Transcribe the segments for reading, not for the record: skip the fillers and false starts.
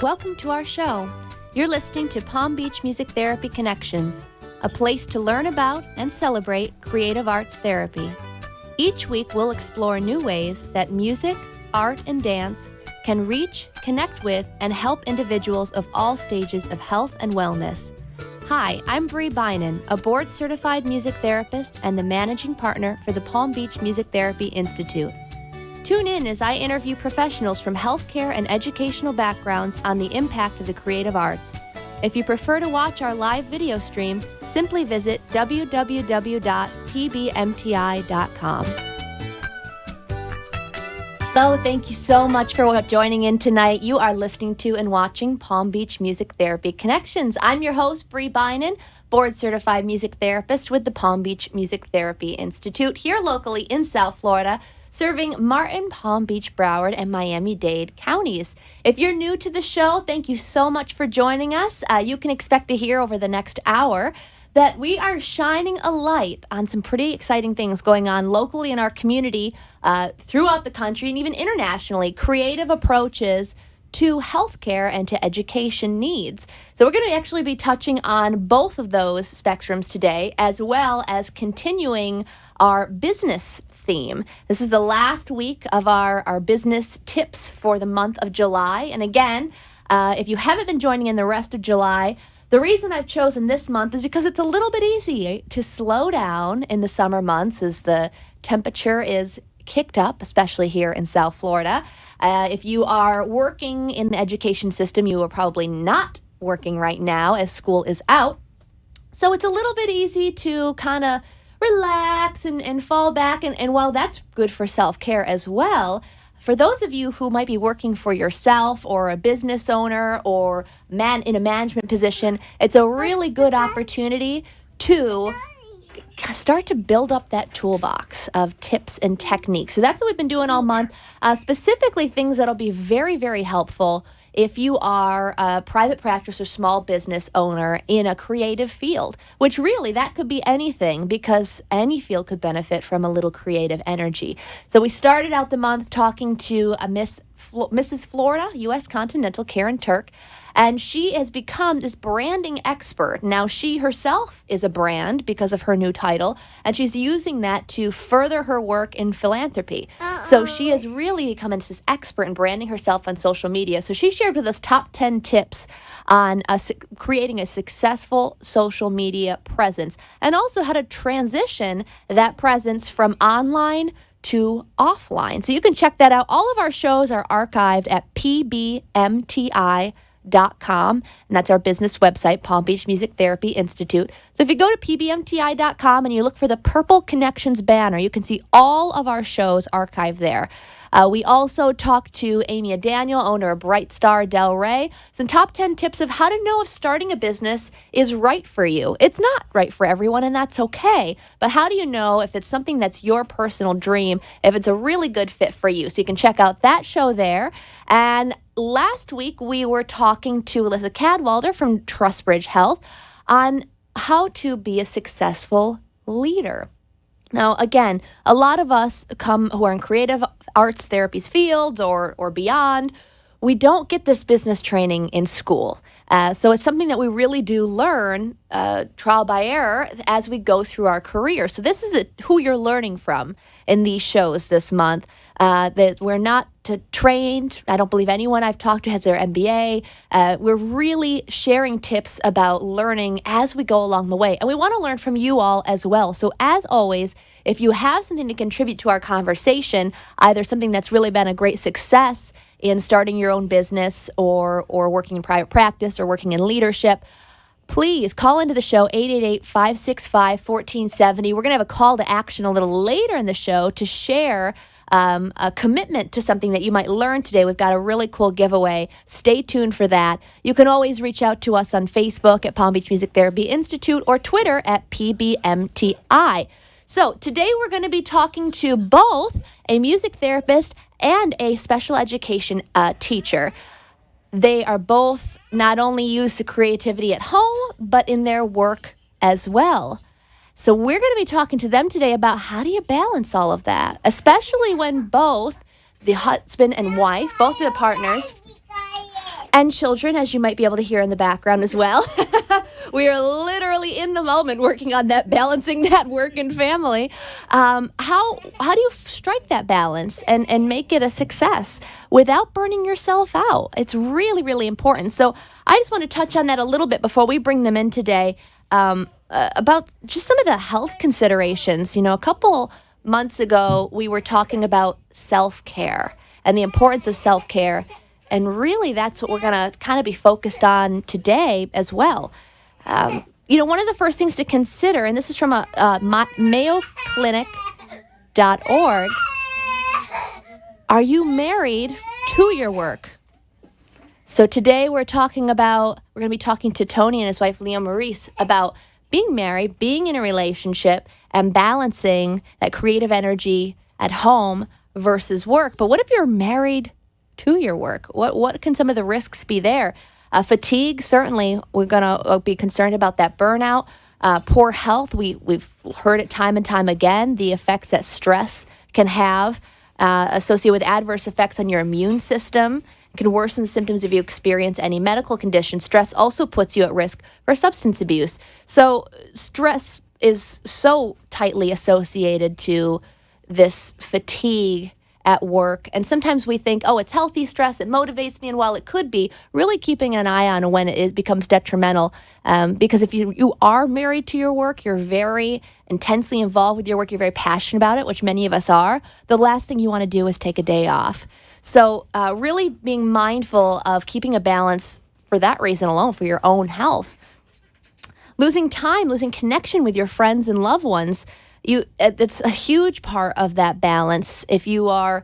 Welcome to our show. You're listening to Palm Beach Music Therapy Connections, a place to learn about and celebrate creative arts therapy. Each week, we'll explore new ways that music, art, and dance can reach, connect with, and help individuals of all stages of health and wellness. Hi, I'm Bree Bynan, a board-certified music therapist and the managing partner for the Palm Beach Music Therapy Institute. Tune in as I interview professionals from healthcare and educational backgrounds on the impact of the creative arts. If you prefer to watch our live video stream, simply visit www.pbmti.com. Hello, thank you so much for joining in tonight. You are listening to and watching Palm Beach Music Therapy Connections. I'm your host, Bree Bynan, board-certified music therapist with the Palm Beach Music Therapy Institute here locally in South Florida, serving Martin, Palm Beach, Broward, and Miami-Dade counties. If you're new to the show, thank you so much for joining us. You can expect to hear over the next hour that we are shining a light on some pretty exciting things going on locally in our community, throughout the country, and even internationally, creative approaches to healthcare and to education needs. So we're going to actually be touching on both of those spectrums today, as well as continuing our business theme. This is the last week of our business tips for the month of July. And again, if you haven't been joining in the rest of July, the reason I've chosen this month is because it's a little bit easy to slow down in the summer months as the temperature is kicked up, especially here in South Florida. If you are working in the education system, you are probably not working right now as school is out. So it's a little bit easy to kind of relax and fall back. And while that's good for self-care as well, for those of you who might be working for yourself or a business owner or in a management position, it's a really good opportunity to start to build up that toolbox of tips and techniques. So that's what we've been doing all month, specifically things that'll be very, very helpful if you are a private practice or small business owner in a creative field, which really that could be anything because any field could benefit from a little creative energy. So we started out the month talking to Mrs. Florida, U.S. Continental, Karen Turk, and she has become this branding expert. Now, she herself is a brand because of her new title, and she's using that to further her work in philanthropy. So she has really become this expert in branding herself on social media. So she shared with us top 10 tips on creating a successful social media presence, and also how to transition that presence from online to offline. So you can check that out. All of our shows are archived at pbmti.com, and that's our business website, Palm Beach Music Therapy Institute. So if you go to pbmti.com and you look for the Purple Connections banner, you can see all of our shows archived there. We also talked to Amy Daniel, owner of Bright Star Del Rey, some top 10 tips of how to know if starting a business is right for you. It's not right for everyone, and that's okay. But how do you know if it's something that's your personal dream, if it's a really good fit for you? So you can check out that show there. And last week, we were talking to Alyssa Cadwalder from Trustbridge Health on how to be a successful leader. Now, again, a lot of us who are in creative arts therapies fields or beyond, we don't get this business training in school. So it's something that we really do learn trial by error as we go through our career. So this is who you're learning from in these shows this month. That we're not trained. I don't believe anyone I've talked to has their MBA. We're really sharing tips about learning as we go along the way. And we want to learn from you all as well. So as always, if you have something to contribute to our conversation, either something that's really been a great success in starting your own business or working in private practice or working in leadership, please call into the show, 888-565-1470. We're going to have a call to action a little later in the show to share a commitment to something that you might learn today. We've got a really cool giveaway. Stay tuned for that. You can always reach out to us on Facebook at Palm Beach Music Therapy Institute or Twitter at PBMTI. So today we're going to be talking to both a music therapist and a special education teacher. They are both not only used to creativity at home, but in their work as well. So we're going to be talking to them today about how do you balance all of that, especially when both the husband and wife, both of the partners, and children, as you might be able to hear in the background as well. We are literally in the moment working on that, balancing that work and family. How do you strike that balance and make it a success without burning yourself out? It's really, really important. So I just want to touch on that a little bit before we bring them in today, about just some of the health considerations. A couple months ago, we were talking about self-care and the importance of self-care. And really, that's what we're going to kind of be focused on today as well. One of the first things to consider, and this is from MayoClinic.org, are you married to your work? So today we're going to be talking to Tony and his wife, Leah Maurice, about being married, being in a relationship, and balancing that creative energy at home versus work. But what if you're married to your work? What can some of the risks be there? Fatigue, certainly, we're going to be concerned about that burnout. Poor health, we've heard it time and time again, the effects that stress can have associated with adverse effects on your immune system. It can worsen the symptoms if you experience any medical condition. Stress also puts you at risk for substance abuse. So stress is so tightly associated to this fatigue at work. And sometimes we think, it's healthy stress, it motivates me. And while it could be, really keeping an eye on when becomes detrimental. Because if you are married to your work, you're very intensely involved with your work, you're very passionate about it, which many of us are, the last thing you want to do is take a day off. So really being mindful of keeping a balance for that reason alone, for your own health. Losing time, losing connection with your friends and loved ones, it's a huge part of that balance. If you are,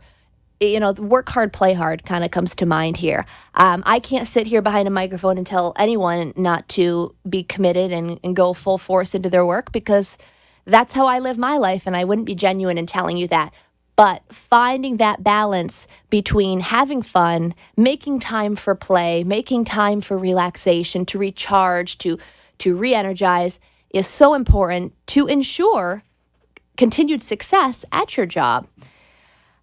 work hard, play hard kind of comes to mind here. I can't sit here behind a microphone and tell anyone not to be committed and go full force into their work, because that's how I live my life, and I wouldn't be genuine in telling you that. But finding that balance between having fun, making time for play, making time for relaxation, to recharge, to re-energize, is so important to ensure continued success at your job.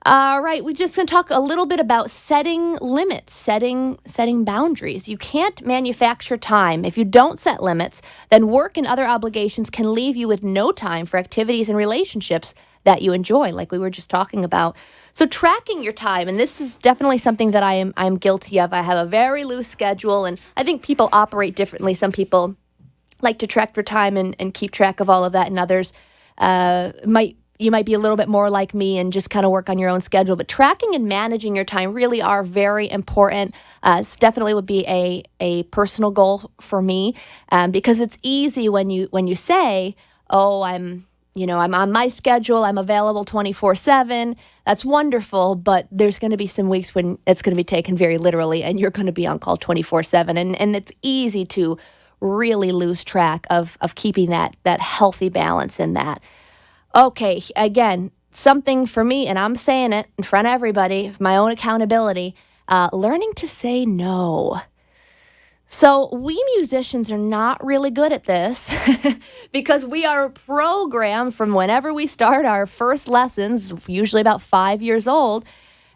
All right, we're just going to talk a little bit about setting limits, setting boundaries. You can't manufacture time. If you don't set limits, then work and other obligations can leave you with no time for activities and relationships that you enjoy, like we were just talking about. So tracking your time, and this is definitely something that I'm guilty of. I have a very loose schedule, and I think people operate differently. Some people like to track their time and keep track of all of that, and others you might be a little bit more like me and just kind of work on your own schedule. But tracking and managing your time really are very important. It definitely would be a personal goal for me, because it's easy when you say, I'm on my schedule, I'm available 24/7. That's wonderful, but there's going to be some weeks when it's going to be taken very literally, and you're going to be on call 24/7, and it's easy to really lose track of keeping that healthy balance in that. Okay, again, something for me, and I'm saying it in front of everybody, my own accountability, learning to say no. So we musicians are not really good at this because we are programmed from whenever we start our first lessons, usually about 5 years old,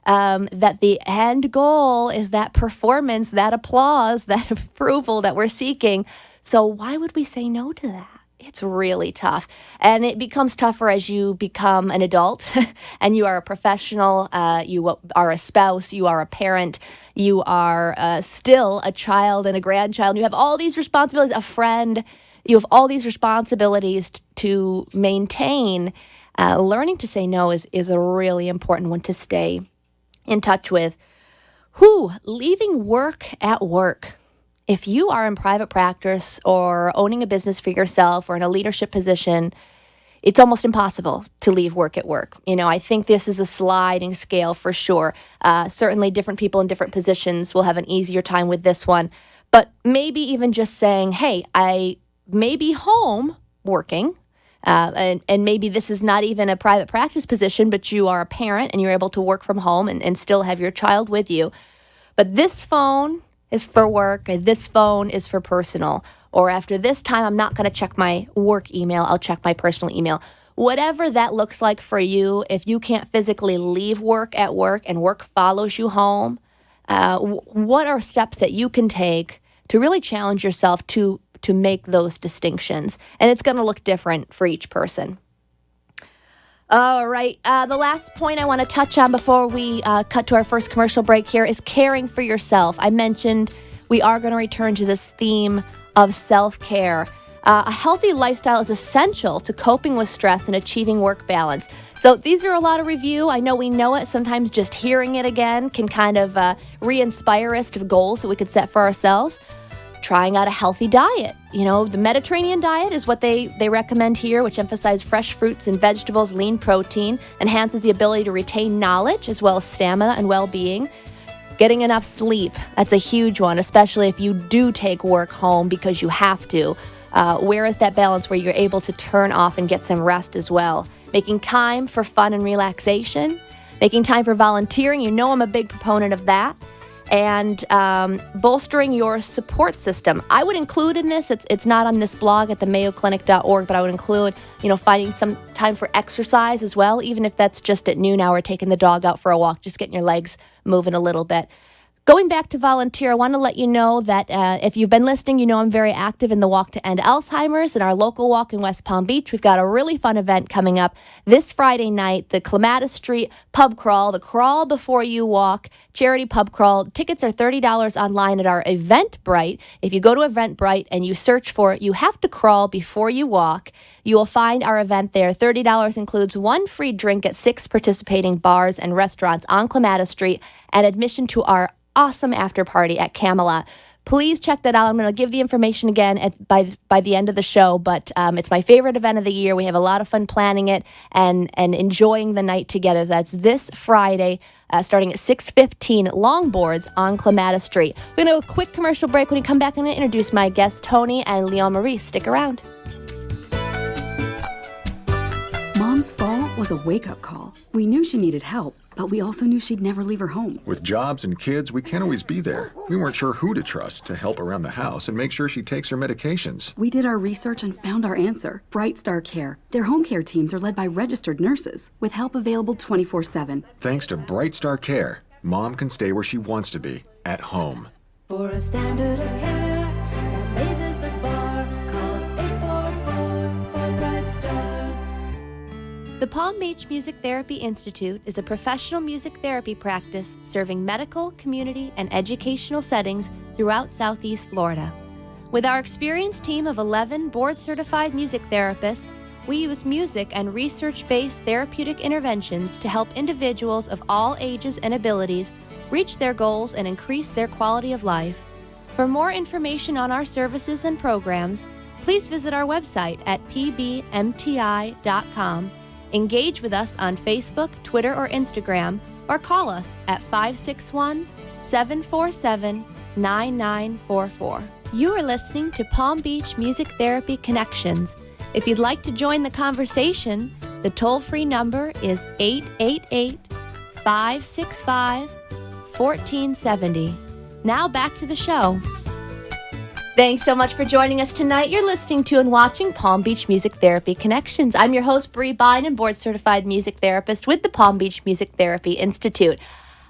that the end goal is that performance, that applause, that approval that we're seeking. So why would we say no to that? It's really tough. And it becomes tougher as you become an adult and you are a professional, you are a spouse, you are a parent, you are still a child and a grandchild. You have all these responsibilities, a friend, you have all these responsibilities to maintain. Learning to say no is a really important one to stay in touch with. Leaving work at work. If you are in private practice or owning a business for yourself or in a leadership position, it's almost impossible to leave work at work. I think this is a sliding scale for sure. Certainly different people in different positions will have an easier time with this one. But maybe even just saying, hey, I may be home working, and maybe this is not even a private practice position, but you are a parent and you're able to work from home and still have your child with you. But this phone is for work, and this phone is for personal. Or after this time, I'm not going to check my work email, I'll check my personal email. Whatever that looks like for you, if you can't physically leave work at work and work follows you home, what are steps that you can take to really challenge yourself to make those distinctions? And it's going to look different for each person. All right. The last point I want to touch on before we cut to our first commercial break here is caring for yourself. I mentioned we are going to return to this theme of self-care. A healthy lifestyle is essential to coping with stress and achieving work balance. So these are a lot of review. I know we know it. Sometimes just hearing it again can kind of re-inspire us to goals that we could set for ourselves. Trying out a healthy diet. You know, the Mediterranean diet is what they recommend here, which emphasizes fresh fruits and vegetables, lean protein, enhances the ability to retain knowledge as well as stamina and well-being. Getting enough sleep, that's a huge one, especially if you do take work home because you have to. Where is that balance where you're able to turn off and get some rest as well? Making time for fun and relaxation. Making time for volunteering. You know I'm a big proponent of that. And bolstering your support system. I would include in this, it's not on this blog at the mayoclinic.org, but I would include, finding some time for exercise as well, even if that's just at noon hour, taking the dog out for a walk, just getting your legs moving a little bit. Going back to volunteer, I want to let you know that if you've been listening, you know I'm very active in the Walk to End Alzheimer's and our local walk in West Palm Beach. We've got a really fun event coming up this Friday night, the Clematis Street Pub Crawl, the Crawl Before You Walk charity pub crawl. Tickets are $30 online at our Eventbrite. If you go to Eventbrite and you search for You Have to Crawl Before You Walk, you will find our event there. $30 includes one free drink at 6 participating bars and restaurants on Clematis Street and admission to our awesome after party at Camelot. Please check that out. I'm going to give the information again by the end of the show, but it's my favorite event of the year. We have a lot of fun planning it and enjoying the night together. That's this Friday, starting at 6:15, Longboards on Clematis Street. We're going to do a quick commercial break. When we come back, I'm going to introduce my guests, Tony and Leon Marie. Stick around. Mom's fall was a wake-up call. We knew she needed help, but we also knew she'd never leave her home. With jobs and kids, we can't always be there. We weren't sure who to trust to help around the house and make sure she takes her medications. We did our research and found our answer. Bright Star Care. Their home care teams are led by registered nurses, with help available 24/7. Thanks to Bright Star Care, Mom can stay where she wants to be, at home. For a standard of care that raises the bar, call 844 for Bright Star. The Palm Beach Music Therapy Institute is a professional music therapy practice serving medical, community, and educational settings throughout Southeast Florida. With our experienced team of 11 board-certified music therapists, we use music and research-based therapeutic interventions to help individuals of all ages and abilities reach their goals and increase their quality of life. For more information on our services and programs, please visit our website at pbmti.com. Engage with us on Facebook, Twitter, or Instagram, or call us at 561-747-9944. You are listening to Palm Beach Music Therapy Connections. If you'd like to join the conversation, the toll-free number is 888-565-1470. Now back to the show. Thanks so much for joining us tonight. You're listening to and watching Palm Beach Music Therapy Connections. I'm your host, Bree Bynum, board-certified music therapist with the Palm Beach Music Therapy Institute.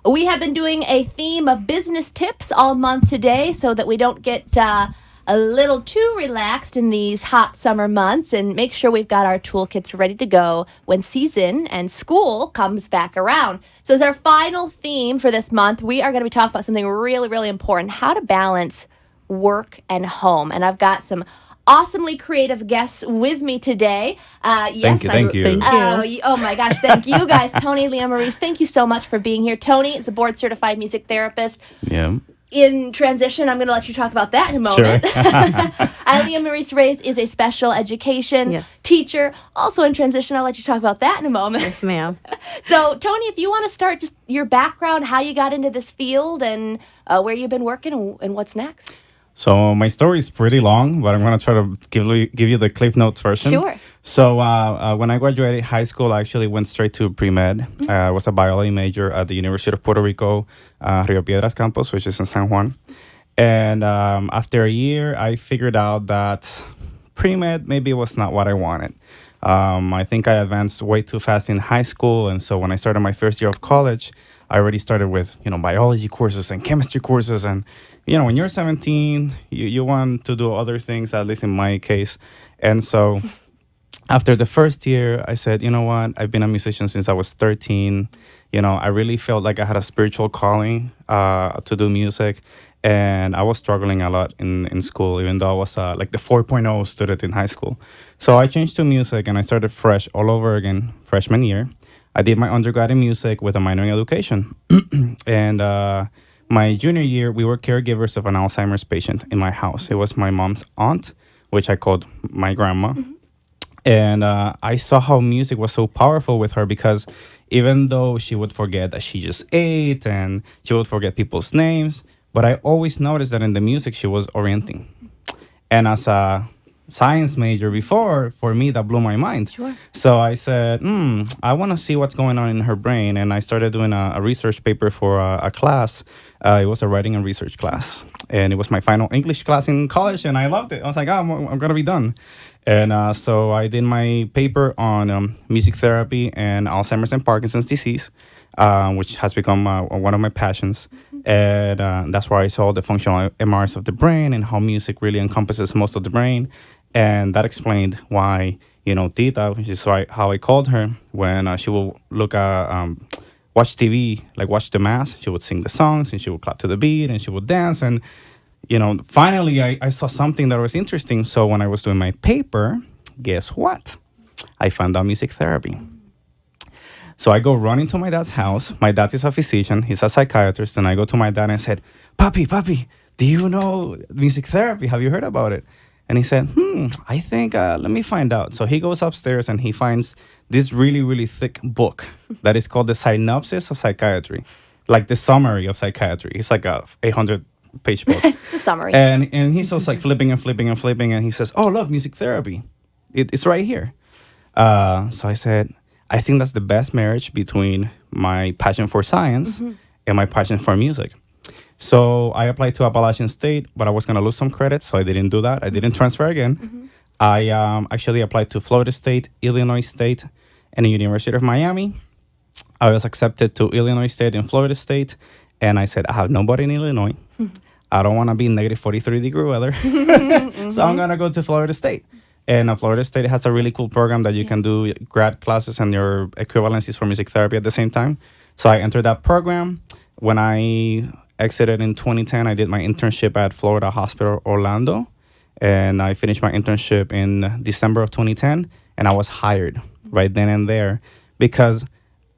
We have been doing a theme of business tips all month today so that we don't get a little too relaxed in these hot summer months and make sure we've got our toolkits ready to go when season and school comes back around. So as our final theme for this month, we are going to be talking about something really, really important, how to balance work and home. And I've got some awesomely creative guests with me today. Yes, thank you. Oh my gosh, thank you guys. Tony, Leah Maurice, thank you so much for being here. Tony is a board-certified music therapist. Yeah. In transition, I'm going to let you talk about that in a moment. Sure. Leah Maurice Reyes is a special education teacher. Also in transition, I'll let you talk about that in a moment. Yes, ma'am. So, Tony, if you want to start just your background, how you got into this field, and where you've been working and what's next. So my story is pretty long, but I'm going to try to give you the Cliff Notes version. Sure. So when I graduated high school, I actually went straight to pre-med. Mm-hmm. I was a biology major at the University of Puerto Rico, Rio Piedras campus, which is in San Juan. And after a year, I figured out that pre-med maybe was not what I wanted. I think I advanced way too fast in high school. And so when I started my first year of college, I already started with, biology courses and chemistry courses. And, when you're 17, you want to do other things, at least in my case. And so after the first year, I said, you know what? I've been a musician since I was 13. I really felt like I had a spiritual calling to do music. And I was struggling a lot in school, even though I was like the 4.0 student in high school. So I changed to music and I started fresh all over again, freshman year. I did my undergrad in music with a minor in education. And my junior year, we were caregivers of an Alzheimer's patient in my house. It was my mom's aunt, which I called my grandma. And I saw how music was so powerful with her because even though she would forget that she just ate and she would forget people's names, but I always noticed that in the music she was orienting. And as a science major before, for me, that blew my mind. Sure. So I said, I want to see what's going on in her brain. And I started doing a research paper for a class. It was a writing and research class. And it was my final English class in college, and I loved it. I was like, I'm going to be done. And so I did my paper on music therapy and Alzheimer's and Parkinson's disease, which has become one of my passions. And that's where I saw the functional MRIs of the brain and how music really encompasses most of the brain. And that explained why, Tita, which is how I called her, when she will look at, watch TV, like watch the mass, she would sing the songs and she would clap to the beat and she would dance. And, finally I saw something that was interesting. So when I was doing my paper, guess what? I found out music therapy. So I go running to my dad's house. My dad is a physician. He's a psychiatrist. And I go to my dad and I said, Papi, do you know music therapy? Have you heard about it? And he said, I think, let me find out. So he goes upstairs and he finds this really, really thick book that is called The Synopsis of Psychiatry, like the summary of psychiatry. It's like a 800-page book. It's a summary. And he's just like flipping and flipping and flipping. And he says, oh, look, music therapy. It's right here. So I said, I think that's the best marriage between my passion for science and my passion for music. So I applied to Appalachian State, but I was going to lose some credits, so I didn't do that. I didn't transfer again. I actually applied to Florida State, Illinois State, and the University of Miami. I was accepted to Illinois State and Florida State, and I said, I have nobody in Illinois. I don't want to be in negative 43-degree weather, so I'm going to go to Florida State. And Florida State has a really cool program that you can do grad classes and your equivalencies for music therapy at the same time. So I entered that program. When I exited in 2010, I did my internship at Florida Hospital Orlando. And I finished my internship in December of 2010. And I was hired right then and there because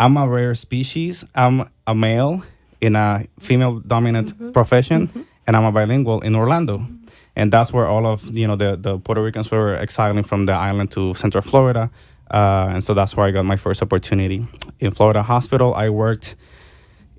I'm a rare species. I'm a male in a female-dominant profession. And I'm a bilingual in Orlando. And that's where all of, the Puerto Ricans were exiling from the island to Central Florida. And so that's where I got my first opportunity. In Florida Hospital, I worked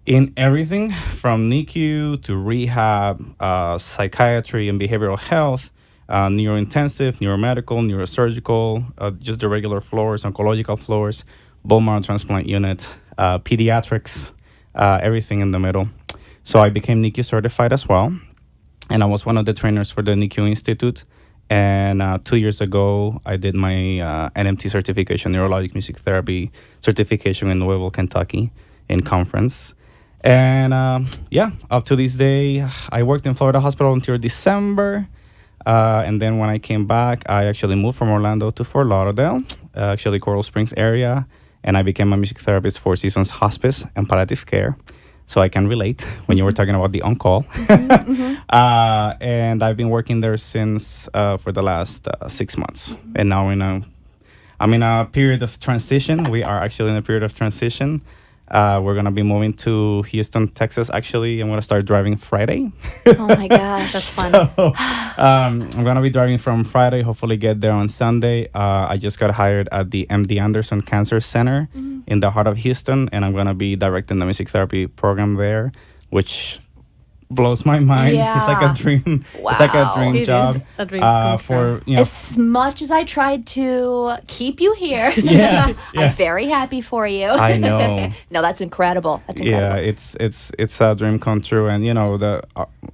in everything from NICU to rehab, psychiatry and behavioral health, neurointensive, neuromedical, neurosurgical, just the regular floors, oncological floors, bone marrow transplant unit, pediatrics, everything in the middle. So I became NICU certified as well. And I was one of the trainers for the NICU Institute. And 2 years ago, I did my NMT certification, Neurologic Music Therapy certification in Louisville, Kentucky, in conference. And up to this day, I worked in Florida Hospital until December. And then when I came back, I actually moved from Orlando to Fort Lauderdale, actually Coral Springs area. And I became a music therapist for Seasons Hospice and Palliative Care. So I can relate when you were talking about the on-call. And I've been working there since for the last 6 months. And now I'm in a period of transition. We are actually in a period of transition. We're going to be moving to Houston, Texas. Actually, I'm going to start driving Friday. Oh my gosh, that's fun. So, I'm going to be driving from Friday, hopefully get there on Sunday. I just got hired at the MD Anderson Cancer Center in the heart of Houston, and I'm going to be directing the music therapy program there, which blows my mind. Yeah. It's like a dream. Wow. It's like a dream It job. is a dream come for true. As much as I tried to keep you here, Yeah. I'm very happy for you. I know. No, that's incredible. That's incredible. Yeah, it's a dream come true, and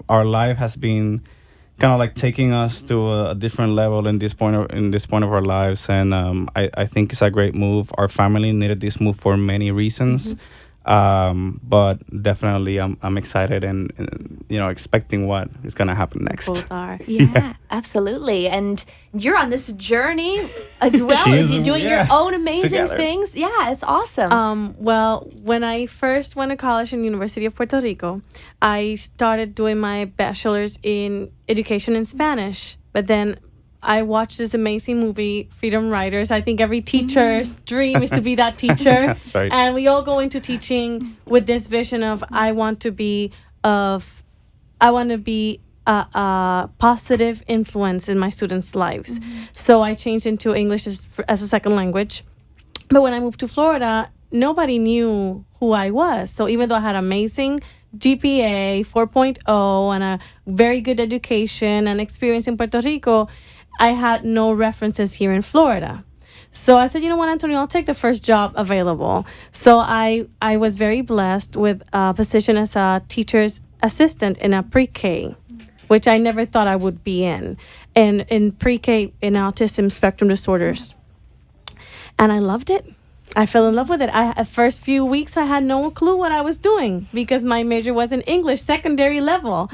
our life has been kind of like taking us to a different level in this point of our lives, and I think it's a great move. Our family needed this move for many reasons. But definitely, I'm excited and expecting what is gonna happen next. Both are. Yeah, absolutely. And you're on this journey as well She as is, you're doing your yeah, own amazing together. things. Yeah, it's awesome. Well, when I first went to college in University of Puerto Rico, I started doing my bachelor's in education in Spanish. But then I watched this amazing movie, Freedom Riders. I think every teacher's dream is to be that teacher. Right. And we all go into teaching with this vision of I want to be a positive influence in my students' lives. So I changed into English as a second language. But when I moved to Florida, nobody knew who I was. So even though I had amazing GPA, 4.0, and a very good education and experience in Puerto Rico, I had no references here in Florida. So I said, you know what, Antonio, I'll take the first job available. So I was very blessed with a position as a teacher's assistant in a pre-K, which I never thought I would be in pre-K in autism spectrum disorders. And I loved it. I fell in love with it. The first few weeks, I had no clue what I was doing because my major was in English, secondary level,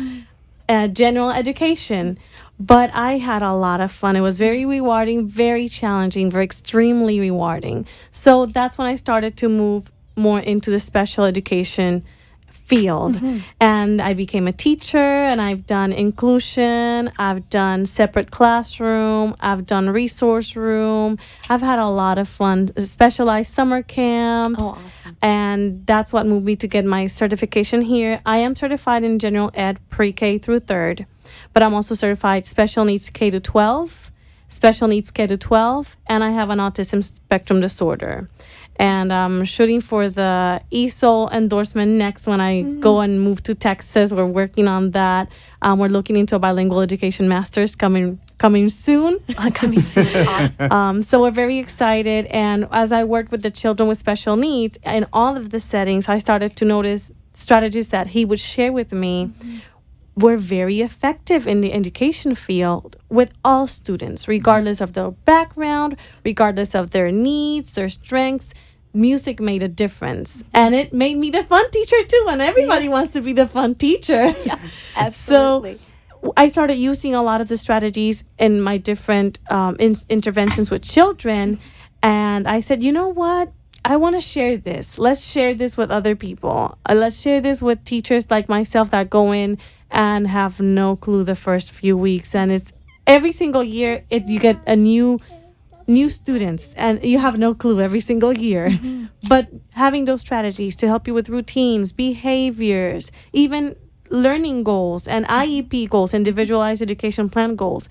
general education. But I had a lot of fun. It was very rewarding, very challenging, very extremely rewarding. So that's when I started to move more into the special education field. And I became a teacher, and I've done inclusion, I've done separate classroom, I've done resource room. I've had a lot of fun, specialized summer camps. Oh, awesome. And that's what moved me to get my certification here. I am certified in general ed pre-K through third, but I'm also certified special needs K to 12, special needs K to 12, and I have an autism spectrum disorder. And I'm shooting for the ESOL endorsement next when I go and move to Texas. We're working on that. We're looking into a bilingual education master's coming soon. Coming soon. Awesome. So we're very excited. And as I worked with the children with special needs in all of the settings, I started to notice strategies that he would share with me were very effective in the education field with all students, regardless of their background, regardless of their needs, their strengths. Music made a difference. And it made me the fun teacher too. And everybody wants to be the fun teacher. Absolutely. So I started using a lot of the strategies in my different interventions with children. And I said, you know what? I want to share this. Let's share this with other people. Let's share this with teachers like myself that go in and have no clue the first few weeks. And it's every single year you get a new students and you have no clue every single year. But having those strategies to help you with routines, behaviors, even learning goals and IEP goals, individualized education plan goals,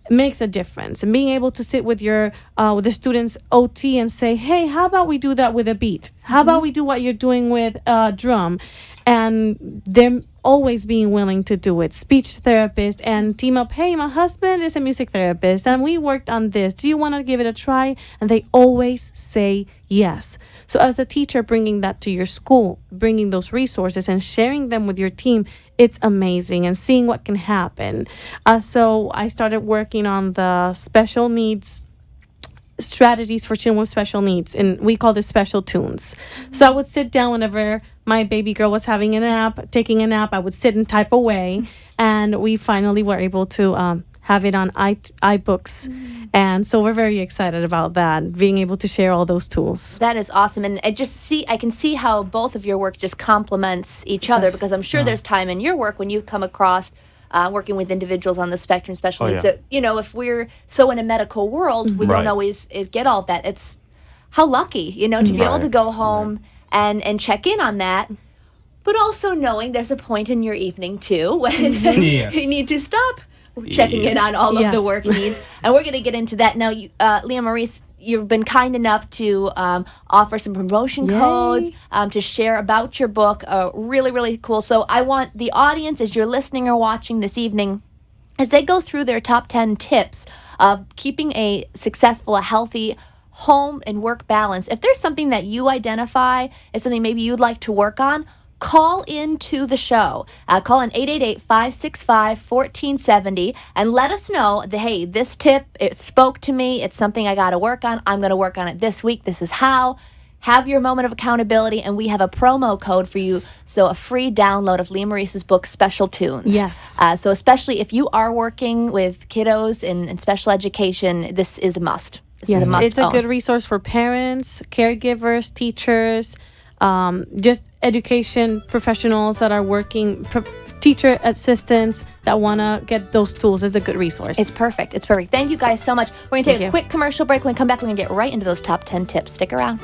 makes a difference. And being able to sit with with the students OT and say, hey, how about we do that with a beat? How about we do what you're doing with drum? And they're always being willing to do it. Speech therapist and team up, hey, my husband is a music therapist and we worked on this. Do you want to give it a try? And they always say yes. So as a teacher, bringing that to your school, bringing those resources and sharing them with your team, it's amazing, and seeing what can happen. So I started working on the special needs strategies for children with special needs, and we call this special tunes. So I would sit down whenever my baby girl was taking a nap, I would sit and type away, and we finally were able to have it on iBooks. And so we're very excited about that, being able to share all those tools. That is awesome. And I can see how both of your work just complements each other, because I'm sure there's time in your work when you've come across working with individuals on the spectrum, special needs. yeah. So, if we're so in a medical world, we don't Right. always get all of that. It's how lucky, to be able to go home and check in on that. But also knowing there's a point in your evening too when Yes. you need to stop checking in on all of the Yes. work needs. And we're going to get into that. Now, Leah Maurice, you've been kind enough to offer some promotion codes, to share about your book. Really, really cool. So I want the audience, as you're listening or watching this evening, as they go through their top 10 tips of keeping a successful, a healthy home and work balance, if there's something that you identify as something maybe you'd like to work on, call into the show. Call in 888-565-1470 and let us know that, hey, this tip, it spoke to me. It's something I got to work on. I'm going to work on it this week. This is how. have your moment of accountability, and we have a promo code for you. So a free download of Leah Maurice's book, Special Tunes. Yes. So especially if you are working with kiddos in special education, this is a must. This is a must It's a own. good resource for parents, caregivers, teachers, just education professionals that are working, teacher assistants that want to get those tools. It's a good resource. It's perfect. It's perfect. Thank you guys so much. We're going to take Thank a you. quick commercial break. When we come back, we're going to get right into those top 10 tips. Stick around.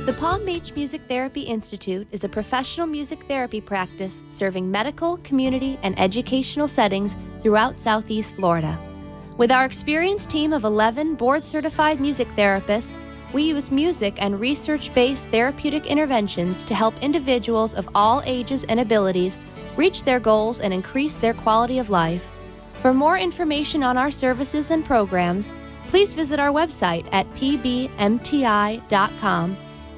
The Palm Beach Music Therapy Institute is a professional music therapy practice serving medical, community, and educational settings throughout Southeast Florida. With our experienced team of 11 board-certified music therapists, we use music and research-based therapeutic interventions to help individuals of all ages and abilities reach their goals and increase their quality of life. For more information on our services and programs, please visit our website at pbmti.com.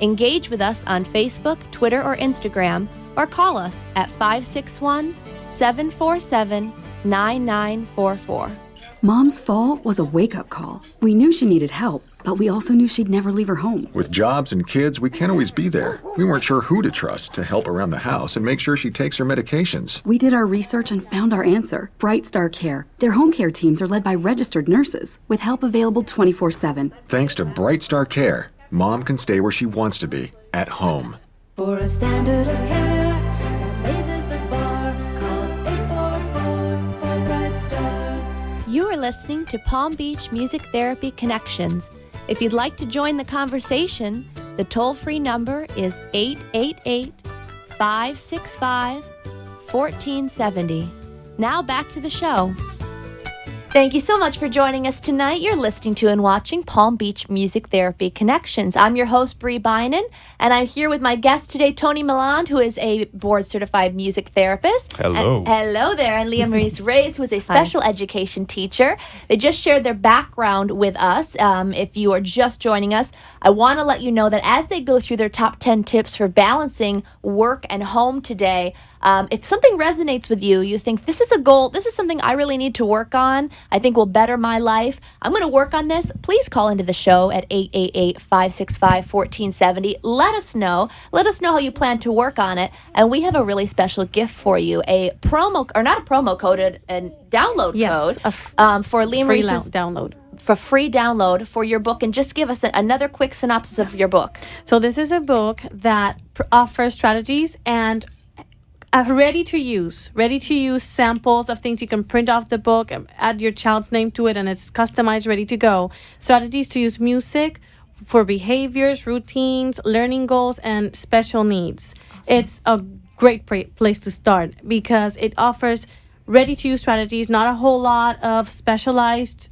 Engage with us on Facebook, Twitter, or Instagram, or call us at 561-747-9944. Mom's fall was a wake-up call. We knew she needed help, but we also knew she'd never leave her home. With jobs and kids, we can't always be there. We weren't sure who to trust to help around the house and make sure she takes her medications. We did our research and found our answer. Bright Star Care. Their home care teams are led by registered nurses, with help available 24/7. Thanks to Bright Star Care, Mom can stay where she wants to be, at home. For a standard of care that raises the bar, call 844 for Bright Star. You are listening to Palm Beach Music Therapy Connections. If you'd like to join the conversation, the toll-free number is 888-565-1470. Now back to the show. Thank you so much for joining us tonight. You're listening to and watching Palm Beach Music Therapy Connections. I'm your host, Bree Bynan, and I'm here with my guest today, Tony Milland, who is a board-certified music therapist. Hello. And, hello there. And Leah Maurice Reyes, who is a special education teacher. They just shared their background with us. If you are just joining us, I want to let you know that as they go through their top 10 tips for balancing work and home today, if something resonates with you, you think this is a goal, this is something I really need to work on, I think will better my life, I'm going to work on this, please call into the show at 888-565-1470. Let us know how you plan to work on it, and we have a really special gift for you, a promo, or not a promo code, a download code for Leah free Maurice's download. for free download for your book. And just give us another quick synopsis of your book. So this is a book that offers strategies and ready to use samples of things you can print off the book, add your child's name to it, and it's customized, ready to go. Strategies to use music for behaviors, routines, learning goals, and special needs. Awesome. It's a great place to start because it offers ready to use strategies, not a whole lot of specialized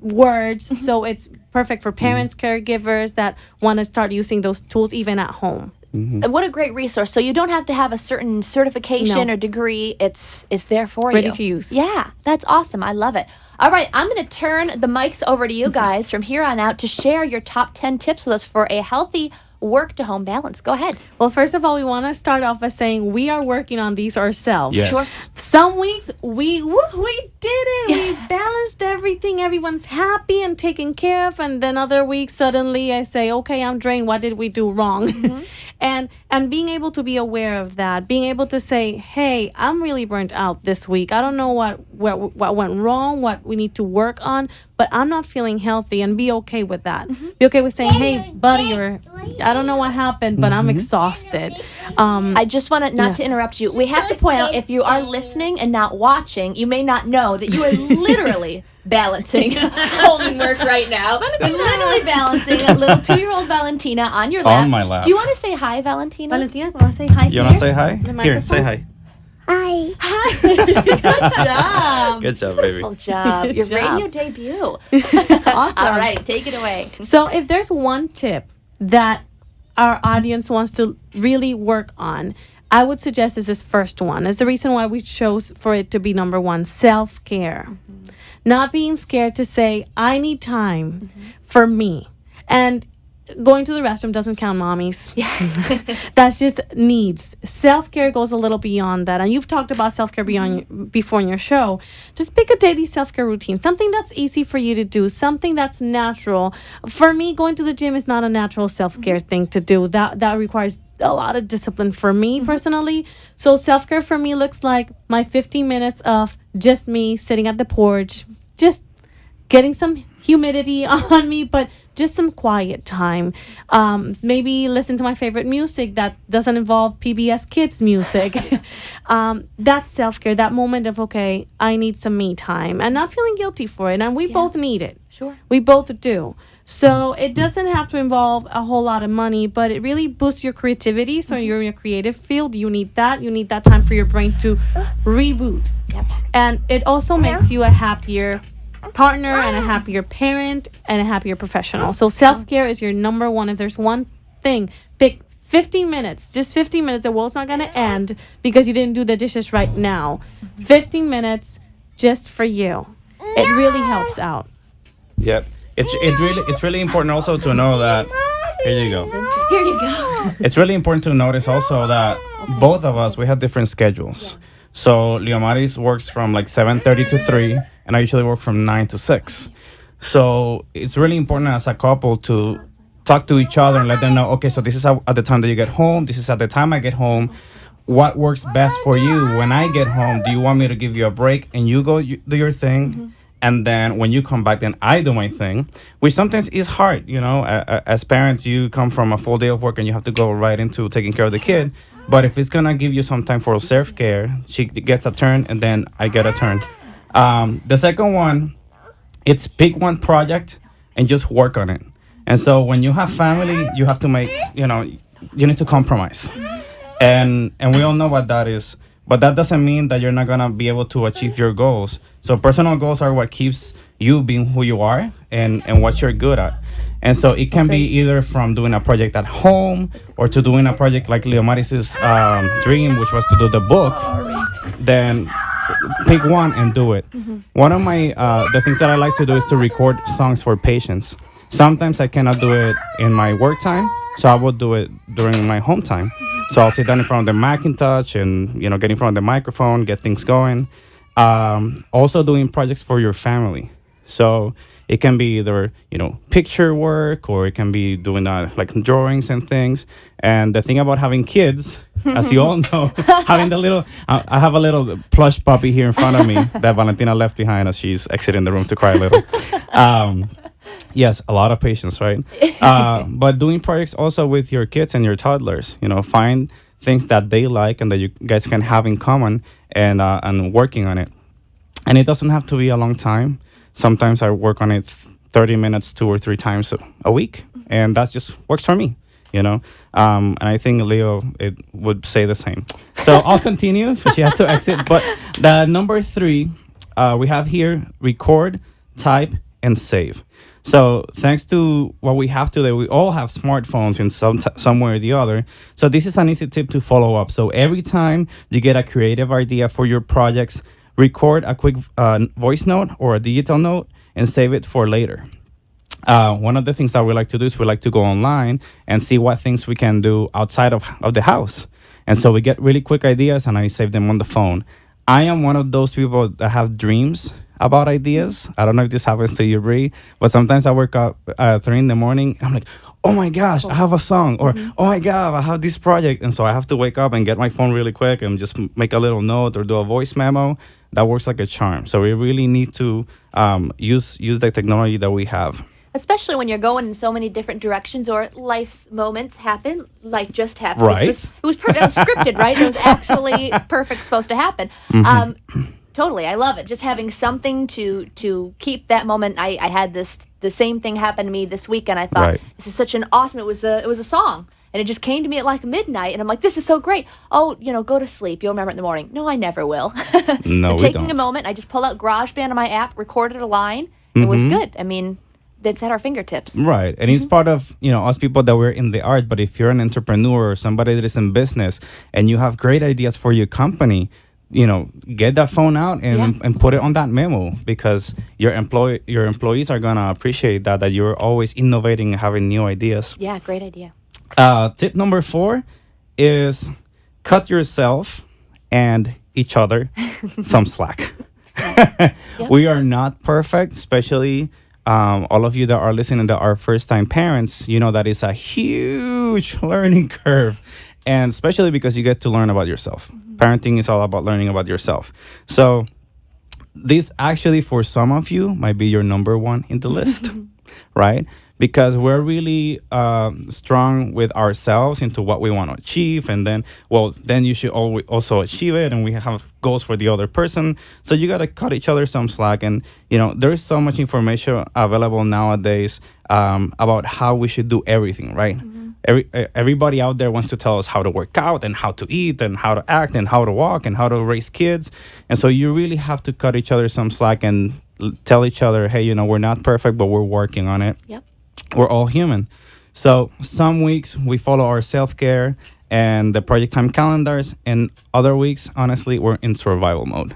words. Mm-hmm. So it's perfect for parents, caregivers that want to start using those tools even at home. Mm-hmm. What a great resource. So you don't have to have a certain certification or degree. It's there for you. Ready to use. Yeah, that's awesome. I love it. All right, I'm going to turn the mics over to you guys from here on out to share your top 10 tips with us for a healthy work-to-home balance. Go ahead. Well, first of all, we want to start off by saying we are working on these ourselves. Yes. Sure. Some weeks we did it. We balanced everything. Everyone's happy and taken care of. And then other weeks, suddenly I say, okay, I'm drained. What did we do wrong? Mm-hmm. and being able to be aware of that, being able to say, hey, I'm really burnt out this week. I don't know what went wrong, what we need to work on, but I'm not feeling healthy, and be okay with that. Mm-hmm. Be okay with saying, hey, buddy, I don't know what happened, but I'm exhausted. I just want to not to interrupt you. We have to point out, if you are listening and not watching, you may not know that you are literally balancing home and work right now. You're literally balancing a little 2-year-old Valentina on your lap. On my lap. Do you want to say hi, Valentina? Valentina, want to say hi? You want to say hi? Here, say hi. Hi. Good job. Good job, baby. Good job. Your job. radio debut. Awesome. All right, take it away. So if there's one tip that our audience wants to really work on, I would suggest is this first one. It's the reason why we chose for it to be number one, self-care. Mm-hmm. Not being scared to say, I need time for me. And going to the restroom doesn't count, mommies. That's just needs. Self-care goes a little beyond that. And you've talked about self-care before in your show. Just pick a daily self-care routine, something that's easy for you to do, something that's natural. For me, going to the gym is not a natural self-care thing to do. That requires a lot of discipline for me personally. So self-care for me looks like my 15 minutes of just me sitting at the porch, just getting some humidity on me, but just some quiet time. Maybe listen to my favorite music that doesn't involve PBS Kids music. That's self-care, that moment of, okay, I need some me time and not feeling guilty for it. And we both need it. Sure. We both do. So it doesn't have to involve a whole lot of money, but it really boosts your creativity. So you're in a creative field. You need that. You need that time for your brain to reboot. Yep. And it also makes you a happier partner and a happier parent and a happier professional. So self-care is your number one. If there's one thing, pick 15 minutes, just 15 minutes. The world's not going to end because you didn't do the dishes right now. 15 minutes just for you. It really helps out. Yep. It's really important also to know that. Here you go. Here you go. It's really important to notice also that both of us, we have different schedules. So Leomaris works from like 7:30 to 3, and I usually work from 9 to 6. So it's really important as a couple to talk to each other and let them know, okay, so this is at the time that you get home. This is at the time I get home. What works best for you when I get home? Do you want me to give you a break and you go do your thing? And then when you come back, then I do my thing, which sometimes is hard. You know, as parents, you come from a full day of work and you have to go right into taking care of the kid. But if it's going to give you some time for self-care, she gets a turn and then I get a turn. The second one, it's pick one project and just work on it. And so when you have family, you have to make, you need to compromise. And we all know what that is. But that doesn't mean that you're not going to be able to achieve your goals. So personal goals are what keeps you being who you are and what you're good at. And so it can be either from doing a project at home or to doing a project like Leomaris' dream, which was to do the book. Then pick one and do it. One of my the things that I like to do is to record songs for patients. Sometimes I cannot do it in my work time, so I will do it during my home time. So I'll sit down in front of the Macintosh and, get in front of the microphone, get things going. Also doing projects for your family. So it can be either, picture work, or it can be doing like drawings and things. And the thing about having kids, as you all know, having the little, I have a little plush puppy here in front of me that Valentina left behind as she's exiting the room to cry a little. Yes, a lot of patience, right? But doing projects also with your kids and your toddlers, find things that they like and that you guys can have in common and working on it. And it doesn't have to be a long time. Sometimes I work on it 30 minutes 2 or 3 times a week, and that just works for me, And I think Leo would say the same. So I'll continue. She had to exit. But the number 3, we have here, record, type, and save. So thanks to what we have today, we all have smartphones in some way or the other. So this is an easy tip to follow up. So every time you get a creative idea for your projects, record a quick voice note or a digital note and save it for later. One of the things that we like to do is we like to go online and see what things we can do outside of the house. And so we get really quick ideas and I save them on the phone. I am one of those people that have dreams about ideas. I don't know if this happens to you, Brie, but sometimes I wake up at 3 a.m. and I'm like, oh my gosh, I have a song, or oh my God, I have this project. And so I have to wake up and get my phone really quick and just make a little note or do a voice memo. That works like a charm. So we really need to use the technology that we have. Especially when you're going in so many different directions or life's moments happen, like just happened. Right. It was scripted, right? It was actually perfect, supposed to happen. Totally. I love it. Just having something to keep that moment. I had the same thing happen to me this week, and I thought, this is such an awesome, it was a song. And it just came to me at like midnight, and I'm like, this is so great. Oh, go to sleep. You'll remember it in the morning. No, I never will. No, we taking don't. a moment, I just pulled out GarageBand on my app, recorded a line. It was good. I mean, that's at our fingertips. Right. And it's part of, us people that we're in the art. But if you're an entrepreneur or somebody that is in business and you have great ideas for your company, get that phone out and, Yeah. and put it on that memo, because your employees are gonna appreciate that you're always innovating and having new ideas. Yeah, great idea. Tip number 4 is cut yourself and each other some slack. We are not perfect, especially all of you that are listening that are first-time parents. You know that is a huge learning curve, and especially because you get to learn about yourself. Parenting is all about learning about yourself. So this actually, for some of you, might be your number 1 in the list, right? Because we're really strong with ourselves into what we want to achieve, and then you should always also achieve it, and we have goals for the other person. So you got to cut each other some slack, and there is so much information available nowadays about how we should do everything, right? Everybody out there wants to tell us how to work out and how to eat and how to act and how to walk and how to raise kids, and so you really have to cut each other some slack and tell each other, hey, we're not perfect, but we're working on it. Yep. We're all human. So some weeks we follow our self-care and the project time calendars, and other weeks, honestly, we're in survival mode.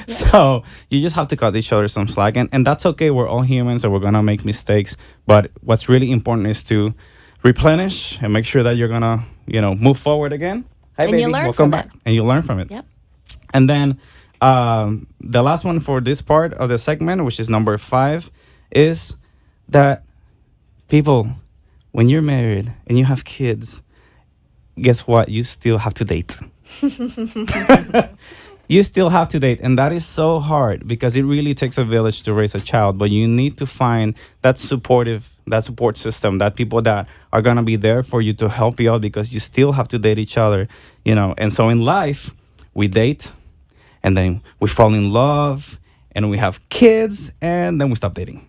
So you just have to cut each other some slack, and that's okay. We're all humans, and we're gonna make mistakes. But what's really important is to replenish and make sure that you're gonna, move forward again. Hi, And baby. you learn Welcome from back. it. And you learn from it. Yep. And then the last one for this part of the segment, which is number 5, is that people, when you're married and you have kids, guess what? You still have to date. You still have to date. And that is so hard because it really takes a village to raise a child. But you need to find that support system, that people that are going to be there for you to help you out, because you still have to date each other, And so in life, we date, and then we fall in love, and we have kids, and then we stop dating.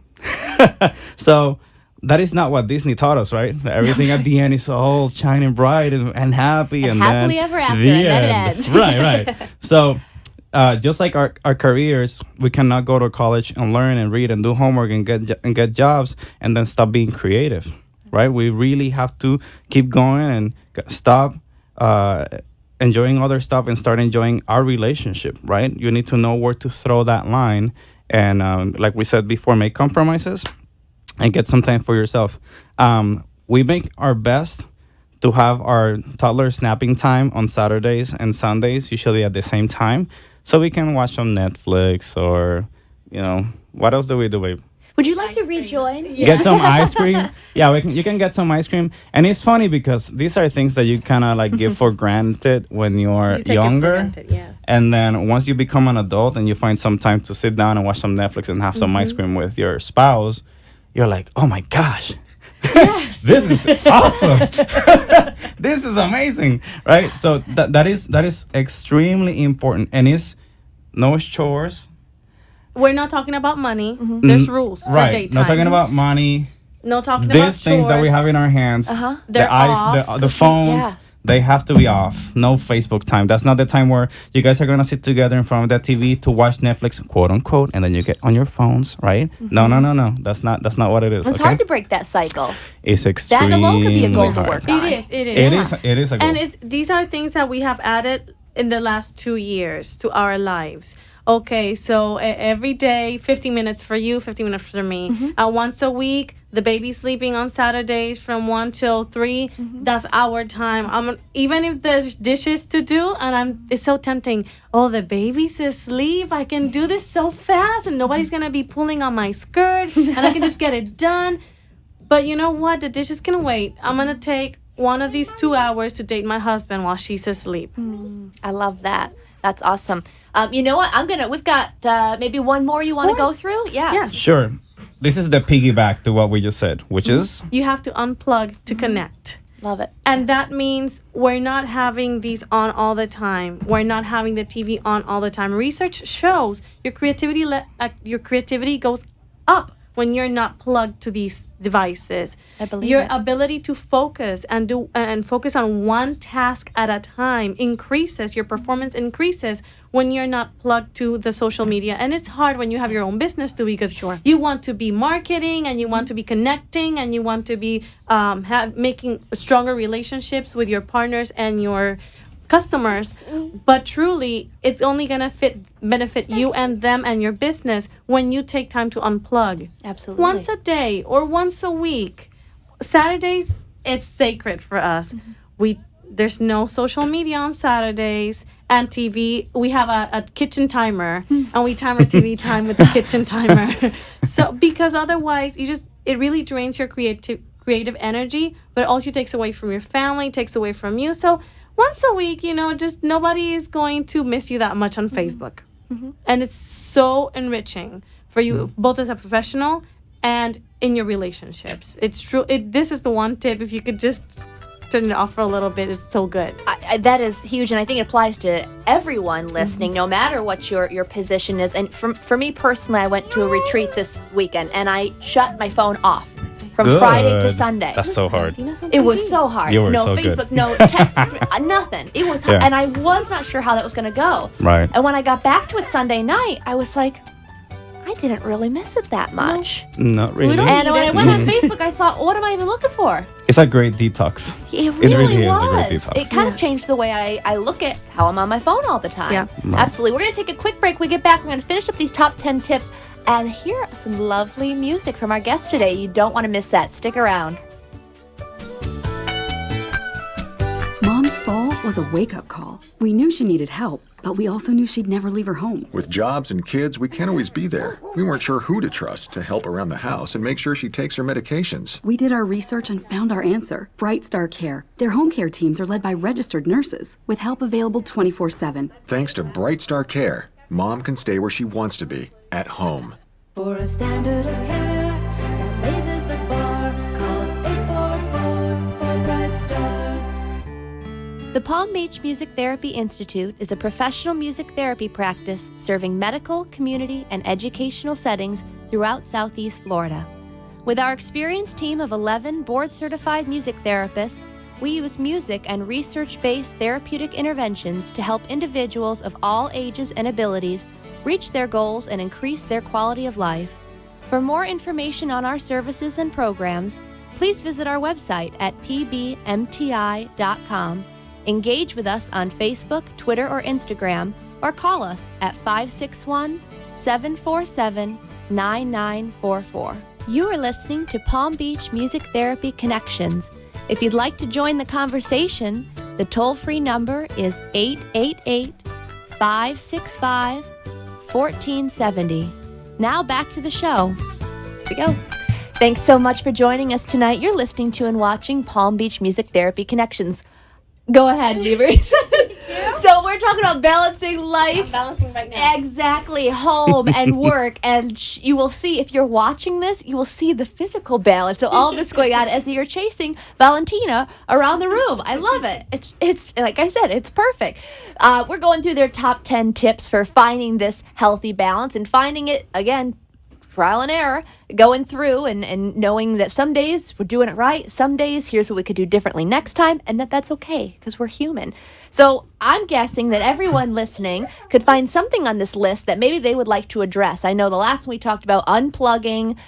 So that is not what Disney taught us, right? Everything at the end is all shining bright and happy, and happily then ever after, the and then it end. ends. Right. So just like our careers, we cannot go to college and learn and read and do homework and get jobs and then stop being creative, right? We really have to keep going and stop enjoying other stuff and start enjoying our relationship, right? You need to know where to throw that line, and like we said before, make compromises and get some time for yourself. We make our best to have our toddler snapping time on Saturdays and Sundays, usually at the same time, so we can watch on Netflix or, what else do we do, babe? Would you like to rejoin? Get some ice cream. Yeah, you can get some ice cream. And it's funny because these are things that you kind of like give for granted when you're You take it for younger. granted, yes. And then once you become an adult and you find some time to sit down and watch some Netflix and have some ice cream with your spouse, you're like, oh my gosh, this is awesome. This is amazing, right? So that is extremely important, and it's no chores. We're not talking about money. There's rules for Right. daytime. Not talking about money. No talking about These things that we chores. have in our hands, They're off. the phones, Yeah. they have to be off. No Facebook time. That's not the time where you guys are gonna sit together in front of that TV to watch Netflix, quote unquote, and then you get on your phones, right? No. That's not what it is. It's okay? hard to break that cycle. It's That extremely alone could be a goal to hard. work on. It is. It is a goal. And these are things that we have added in the last 2 years to our lives. Okay, so every day, 50 minutes for you, 50 minutes for me. Once a week, the baby's sleeping on Saturdays from 1 till 3. That's our time. Even if there's dishes to do, and it's so tempting. Oh, the baby's asleep. I can do this so fast, and nobody's gonna be pulling on my skirt, and I can just get it done. But you know what? The dishes can wait. I'm gonna take one of these 2 hours to date my husband while she's asleep. I love that. That's awesome. You know what? We've got maybe one more you want to go through? Yeah. Yes. Sure. This is the piggyback to what we just said, which is You have to unplug to connect. Love it. And that means we're not having these on all the time. We're not having the TV on all the time. Research shows your creativity goes up when you're not plugged to these devices. I believe your it. ability to focus and focus on one task at a time increases. Your performance increases when you're not plugged to the social media. And it's hard when you have your own business too, because you want to be marketing and you want to be connecting and you want to be making stronger relationships with your partners and your customers, but truly it's only going to benefit you and them and your business when you take time to unplug. Absolutely. Once a day or once a week. Saturdays, it's sacred for us. There's no social media on Saturdays, and TV. We have a kitchen timer, and we time our TV time with the kitchen timer. So because otherwise, it really drains your creative energy, but it also takes away from your family, takes away from you. So once a week, just nobody is going to miss you that much on Facebook, and it's so enriching for you both as a professional and in your relationships. It's true. This is the one tip. If you could just turn it off for a little bit, it's so good. That is huge, and I think it applies to everyone listening, no matter what your position is. And for me personally, I went to a retreat this weekend, and I shut my phone off from Friday to Sunday. That's so hard. It was so hard. You were no so Facebook, good. no text, nothing. It was hard, Yeah. and I was not sure how that was going to go. Right. And when I got back to it Sunday night, I was like, I didn't really miss it that much. Not really. don't- And when I went on Mm. Facebook, I thought, what am I even looking for? It's a great detox. It really, really is a great was. detox. It kind of changed the way I look at how I'm on my phone all the time. Yeah. Absolutely. We're going to take a quick break. We get back, we're going to finish up these top 10 tips and hear some lovely music from our guest today. You don't want to miss that. Stick around. Mom's fall was a wake-up call. We knew she needed help, but we also knew she'd never leave her home. With jobs and kids, we can't always be there. We weren't sure who to trust to help around the house and make sure she takes her medications. We did our research and found our answer, Bright Star Care. Their home care teams are led by registered nurses, with help available 24/7. Thanks to Bright Star Care, Mom can stay where she wants to be, at home. For a standard of care that raises the bar, call 844 for Bright Star. The Palm Beach Music Therapy Institute is a professional music therapy practice serving medical, community, and educational settings throughout Southeast Florida. With our experienced team of 11 board-certified music therapists, we use music and research-based therapeutic interventions to help individuals of all ages and abilities reach their goals and increase their quality of life. For more information on our services and programs, please visit our website at pbmti.com. Engage with us on Facebook, Twitter, or Instagram, or call us at 561-747-9944. You are listening to Palm Beach Music Therapy Connections. If you'd like to join the conversation, the toll-free number is 888-565-1470. Now back to the show. Here we go. Thanks so much for joining us tonight. You're listening to and watching Palm Beach Music Therapy Connections. Go ahead, Beavers. So we're talking about balancing life. Balancing right now. Exactly, home and work, and you will see, if you're watching this, you will see the physical balance. So all of this going on as you're chasing Valentina around the room. I love it. It's like I said, it's perfect. We're going through their top 10 tips for finding this healthy balance and finding it, again, trial and error, going through and knowing that some days we're doing it right, some days here's what we could do differently next time, and that's okay because we're human. So I'm guessing that everyone listening could find something on this list that maybe they would like to address. I know the last one we talked about unplugging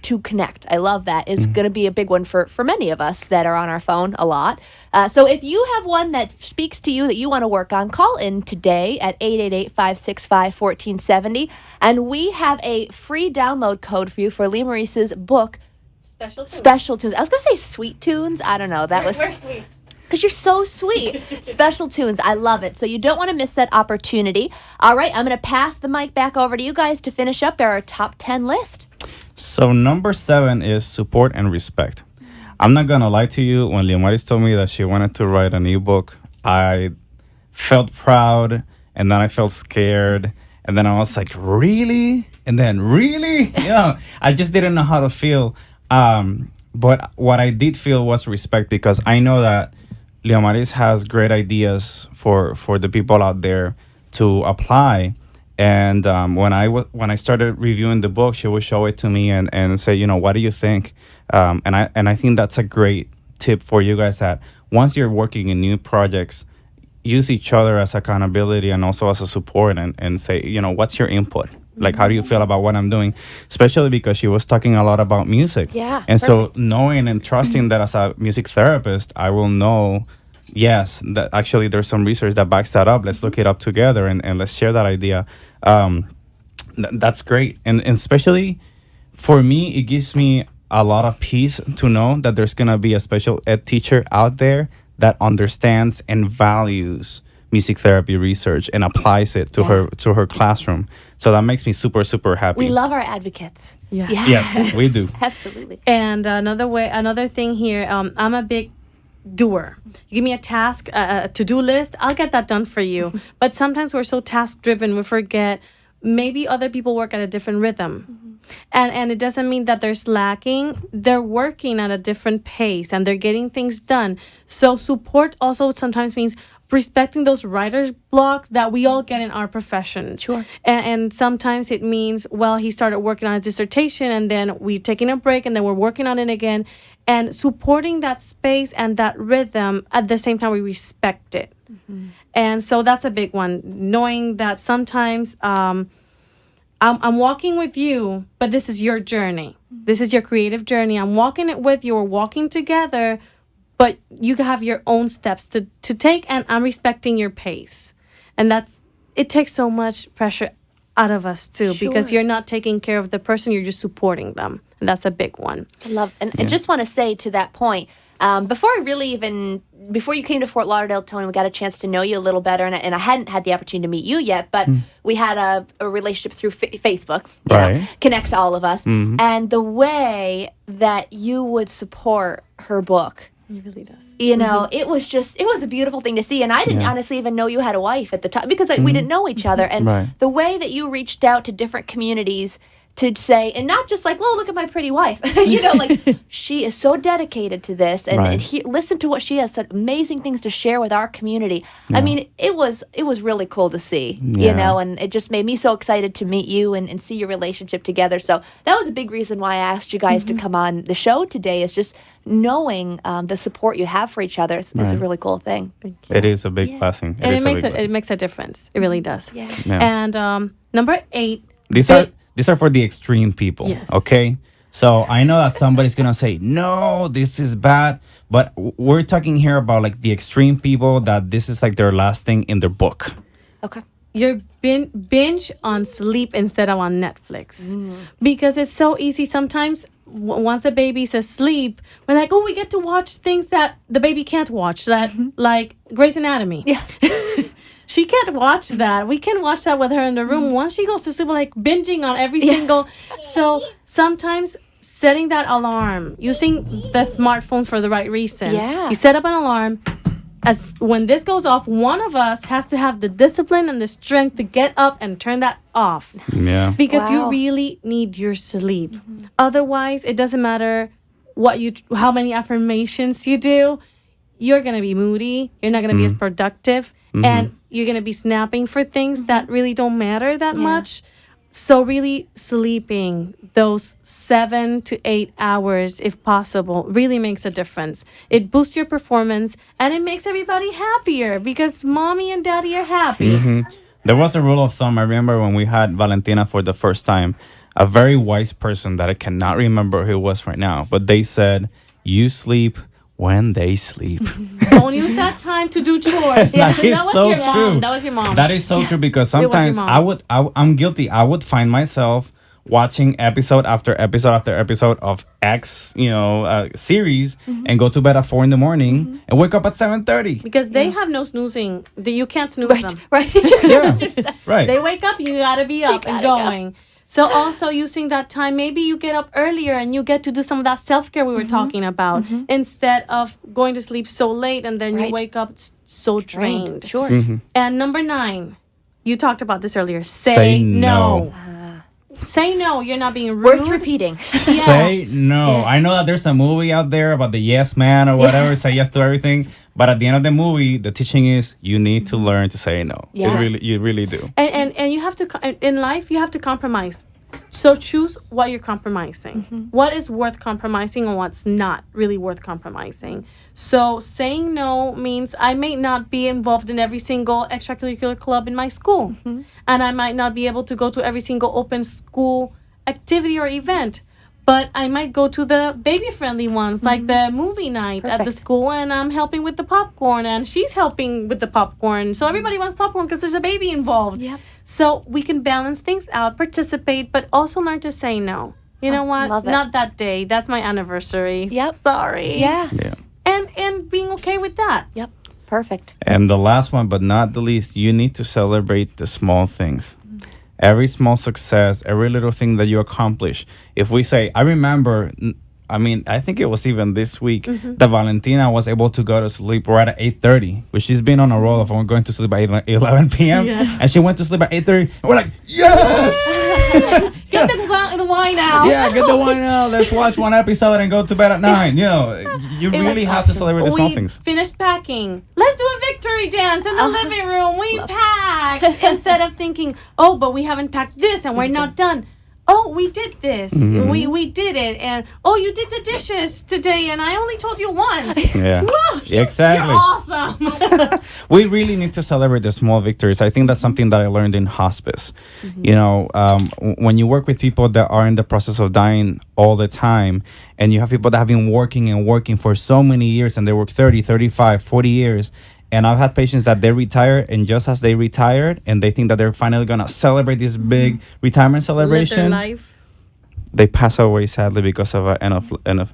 to connect. I love that. It's going to be a big one for many of us that are on our phone a lot. So if you have one that speaks to you that you want to work on, call in today at 888-565-1470. And we have a free download code for you for Lee Maurice's book, Special Tunes. I was going to say Sweet Tunes. I don't know. That was... We're sweet. Because you're so sweet. Special Tunes. I love it. So you don't want to miss that opportunity. All right, I'm going to pass the mic back over to you guys to finish up our top 10 list. So number 7 is support and respect. I'm not gonna lie to you. When Leomaris told me that she wanted to write an ebook, I felt proud, and then I felt scared, and then I was like, really? And then really? Yeah, I just didn't know how to feel. But what I did feel was respect, because I know that Leomaris has great ideas for the people out there to apply. And when I started reviewing the book, she would show it to me and say, what do you think? And I think that's a great tip for you guys, that once you're working in new projects, use each other as accountability and also as a support, and say, what's your input? Like, how do you feel about what I'm doing? Especially because she was talking a lot about music. Yeah, And perfect. so knowing and trusting that as a music therapist, I will know Yes, that actually there's some research that backs that up. Let's look it up together and let's share that idea. That's great. And especially for me, it gives me a lot of peace to know that there's going to be a special ed teacher out there that understands and values music therapy research and applies it to her classroom. So that makes me super, super happy. We love our advocates. Yes. Yes, we do. Absolutely. And another thing here, I'm a big doer. You give me a task, a to-do list, I'll get that done for you. But sometimes we're so task-driven, we forget maybe other people work at a different rhythm. And it doesn't mean that they're slacking. They're working at a different pace and they're getting things done. So support also sometimes means respecting those writer's blocks that we all get in our profession. Sure. And sometimes it means, well, he started working on his dissertation and then we're taking a break and then we're working on it again. And supporting that space and that rhythm at the same time we respect it. And so that's a big one. Knowing that sometimes I'm walking with you, but this is your journey. This is your creative journey. I'm walking it with you. We're walking together, but you have your own steps to take, and I'm respecting your pace. And it takes so much pressure out of us too, because you're not taking care of the person, you're just supporting them. And that's a big one. I love, and I just want to say to that point, before you came to Fort Lauderdale, Tony, we got a chance to know you a little better, and I hadn't had the opportunity to meet you yet, but we had a relationship through Facebook, you know, connects all of us, and the way that you would support her book. It really does. You know, it was a beautiful thing to see. And I didn't honestly even know you had a wife at the time because we didn't know each other. And the way that you reached out to different communities to say, and not just like, oh, look at my pretty wife. You know, like she is so dedicated to this. And listen to what she has said, amazing things to share with our community. I mean, it was really cool to see, you know, and it just made me so excited to meet you and see your relationship together. So that was a big reason why I asked you guys to come on the show today, is just knowing the support you have for each other is a really cool thing. It is a big blessing. And it makes a difference. It really does. Yeah. And number 8. These are for the extreme people, okay? So I know that somebody's going to say, no, this is bad. But we're talking here about like the extreme people that this is like their last thing in their book. Okay. You're binge on sleep instead of on Netflix. Because it's so easy. Sometimes once the baby's asleep, we're like, oh, we get to watch things that the baby can't watch, that like Grey's Anatomy. Yeah. She can't watch that. We can watch that with her in the room. Once she goes to sleep, we're like binging on every single. So sometimes setting that alarm, using the smartphones for the right reason. Yeah. You set up an alarm. As when this goes off, one of us has to have the discipline and the strength to get up and turn that off. Yeah. Because you really need your sleep. Otherwise, it doesn't matter how many affirmations you do. You're going to be moody. You're not going to be as productive. And you're going to be snapping for things that really don't matter that much. So really sleeping those 7 to 8 hours, if possible, really makes a difference. It boosts your performance and it makes everybody happier because mommy and daddy are happy. There was a rule of thumb. I remember when we had Valentina for the first time, a very wise person that I cannot remember who it was right now, but they said, you sleep when they sleep. Don't use that time to do chores. That is so your true. Mom. That was your mom. That is so true because It was your sometimes mom. I'm guilty. I would find myself watching episode after episode after episode of X, series, and go to bed at 4 a.m. and wake up at 7:30. Because they have no snoozing. You can't snooze them. Right. Yeah, right. They wake up, you gotta be up and going. So also using that time, maybe you get up earlier and you get to do some of that self-care we were talking about instead of going to sleep so late and then you wake up so drained. Sure. And number 9, you talked about this earlier. Say no. Say no. You're not being rude. Worth repeating. Say no. I know that there's a movie out there about the yes man or whatever, say yes to everything. But at the end of the movie, the teaching is you need to learn to say no. Yes. You really do. And you have to, in life, you have to compromise. So choose what you're compromising. What is worth compromising and what's not really worth compromising. So saying no means I may not be involved in every single extracurricular club in my school. And I might not be able to go to every single open school activity or event. But I might go to the baby-friendly ones, like the movie night at the Perfect. school, and I'm helping with the popcorn, and she's helping with the popcorn. So everybody wants popcorn because there's a baby involved. Yep. So we can balance things out, participate, but also learn to say no. You know what? love it. Not that day. That's my anniversary. Yep. Sorry. Yeah. Yeah. And being okay with that. Yep. Perfect. And the last one, but not the least, you need to celebrate the small things. Every small success, every little thing that you accomplish. If we say, I remember, I think it was even this week that Valentina was able to go to sleep right at 8:30, which she's been on a roll of going to sleep at 11 p.m. Yes. And she went to sleep at 8:30. We're like, yes! Get the wine out. Yeah, get the wine out. Let's watch one episode and go to bed at 9. You know, you really have to celebrate the small We things. finished packing. Let's do a victory dance in the living room. We packed instead of thinking, oh, but we haven't packed this and we're not done. Oh, we did this. We did it. And oh, you did the dishes today and I only told you once. Yeah. Woo, Exactly. You're awesome. We really need to celebrate the small victories. I think that's something that I learned in hospice. You know, when you work with people that are in the process of dying all the time, and you have people that have been working and working for so many years, and they work 30, 35, 40 years. And I've had patients that they retire, and just as they retired, and they think that they're finally going to celebrate this big retirement Live their celebration, life. they pass away sadly because of an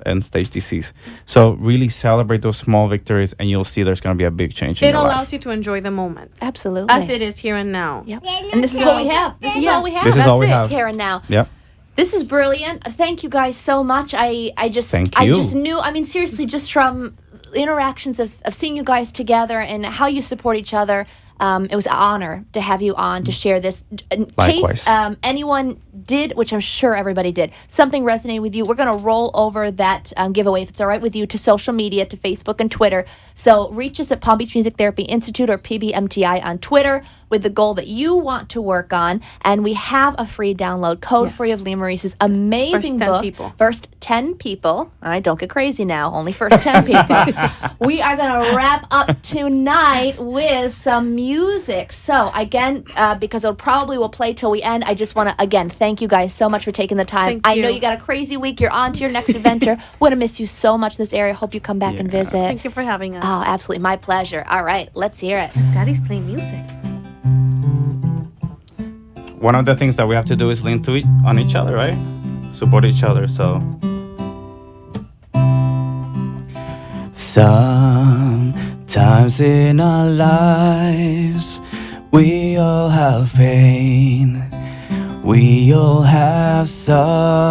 end stage disease. So really celebrate those small victories, and you'll see there's going to be a big change in It your life. allows you to enjoy the moment Absolutely. as it is here and now. Yep. And this is what we have. This is all we have. This is all we That's have. Here and now. Yep. This is brilliant. Thank you guys so much. I just Thank I you. just knew, seriously, just from interactions of seeing you guys together and how you support each other, it was an honor to have you on to share this. In case Likewise. anyone did, which I'm sure everybody did, something resonated with you, we're going to roll over that giveaway, if it's all right with you, to social media, to Facebook and Twitter. So reach us at Palm Beach Music Therapy Institute or PBMTI on Twitter with the goal that you want to work on. And we have a free download, Code Free of Leah Maurice's amazing First 10 book. people. First 10 people. All right, don't get crazy now. Only first 10 people. We are going to wrap up tonight with some music. So, again, because it probably will play till we end, I just want to, again, thank you guys so much for taking the time. Thank I know you. you got a crazy week. You're on to your next adventure. We're going to miss you so much in this area. Hope you come back and visit. Thank you for having us. Oh, absolutely. My pleasure. All right, let's hear it. Daddy's playing music. One of the things that we have to do is lean on each other, right? Support each other. So sometimes in our lives we all have pain, we all have sorrow,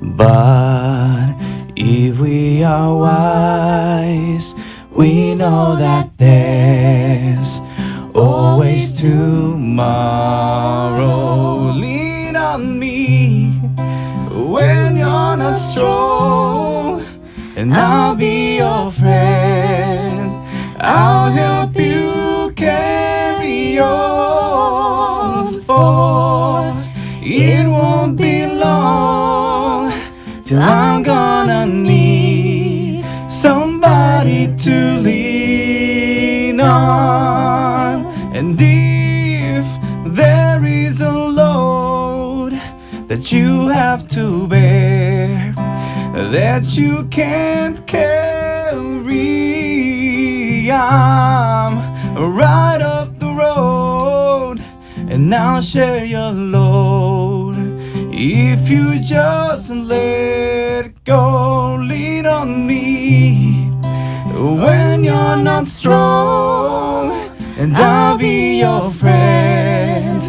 but if we are wise, we know that there's always tomorrow. Lean on me when you're not strong, and I'll be your friend. I'll help you carry on, for it won't be long till I'm gonna need somebody to lean on. And if there is a load that you have to bear, that you can't carry, I'm right up the road and I'll share your load. If you just let go, lean on me when you're not strong, and I'll be your friend.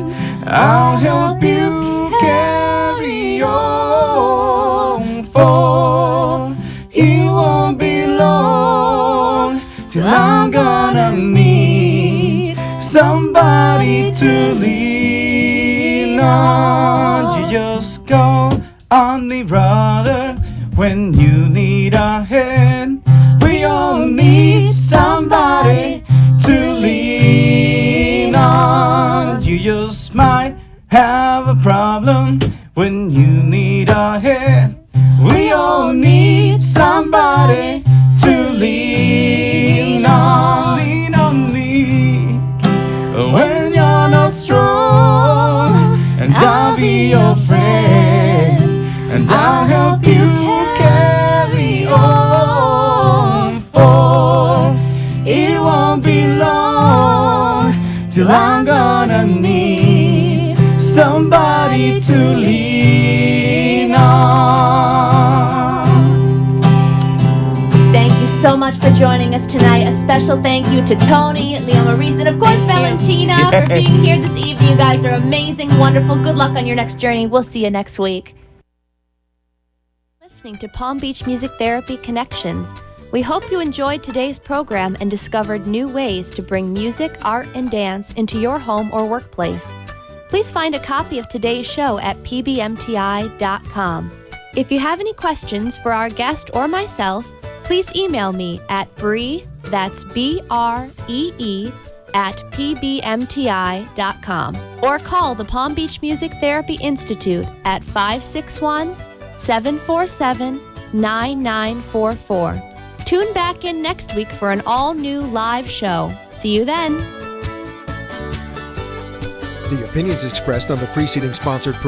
I'll help you carry on, for it won't be long till I'm gonna need somebody to lean on. You just call on me, brother, when you need a hand. We all need somebody to lean on. You just might have a problem when you need a hand. We all need somebody to lean on. Lean on me when you're not strong, and I'll be your friend. and I'll help you carry on. For it won't be long till I'm gonna need somebody to lean on. Thank you so much for joining us tonight. A special thank you to Tony, Leo Maurice, and of course Valentina for being here this evening. You guys are amazing, wonderful. Good luck on your next journey. We'll see you next week. Listening to Palm Beach Music Therapy Connections. We hope you enjoyed today's program and discovered new ways to bring music, art, and dance into your home or workplace. Please find a copy of today's show at pbmti.com. If you have any questions for our guest or myself, please email me at Bree, that's BREE, at pbmti.com, or call the Palm Beach Music Therapy Institute at 561-747-9944. Tune back in next week for an all-new live show. See you then. The opinions expressed on the preceding sponsored